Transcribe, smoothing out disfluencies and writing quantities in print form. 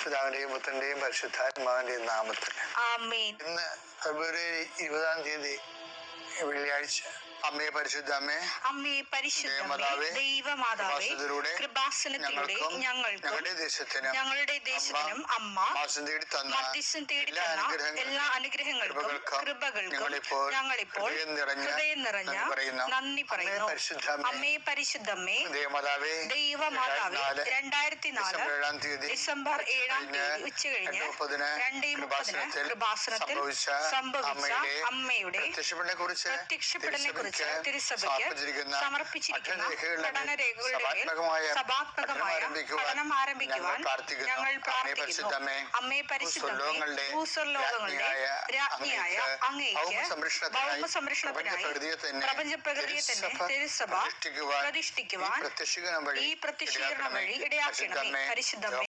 പിതാവിന്റെയും പുത്രന്റെയും പരിശുദ്ധാത്മാവിന്റെയും നാമത്തിൽ ആമേൻ. ഇന്ന് ഫെബ്രുവരി 20 വെള്ളിയാഴ്ച. അമ്മേ പരിശുദ്ധമ്മേ, അമ്മേ പരിശുദ്ധമേ, ദൈവമാതാവേ, കൃപാസനത്തിലൂടെ ഞങ്ങൾക്കും ഞങ്ങളുടെ ദേശത്തിനും അമ്മ മധ്യസ്ഥം തേടി തന്ന എല്ലാ അനുഗ്രഹങ്ങൾക്കും കൃപകൾക്കും ഞങ്ങളിപ്പോൾ ഹൃദയം നിറഞ്ഞ നന്ദി പറയുന്നു. അമ്മേ പരിശുദ്ധമ്മേ, ദൈവമാതാവേ, 2004 ഡിസംബർ 7 ഉച്ചകഴിഞ്ഞ് 2:30 കൃപാസനത്തിൽ സംഭവിച്ച അമ്മയുടെ പ്രത്യക്ഷപ്പെടലിനെ കുറിച്ച് തിരുസഭയ്ക്ക് സമർപ്പിച്ചിരിക്കുന്ന പഠനരേഖകളുടെ മേൽ സഭാത്മകമായ പഠനം ആരംഭിക്കുവാൻ ഞങ്ങൾ പ്രാർത്ഥിക്കുന്നു. അമ്മേ പരിശുദ്ധമേ, ഭൂസ്വർലോകങ്ങളുടെ രാജ്ഞിയായ അങ്ങേയ്ക്ക് ഭൗമ സംരക്ഷണത്തിനായി പ്രപഞ്ച പ്രകൃതിയെ തന്നെ തിരുസഭ പ്രതിഷ്ഠിക്കുവാൻ ഈ പ്രത്യക്ഷീകരണം വഴി ഇടയാക്കണമേ. പരിശുദ്ധമേ,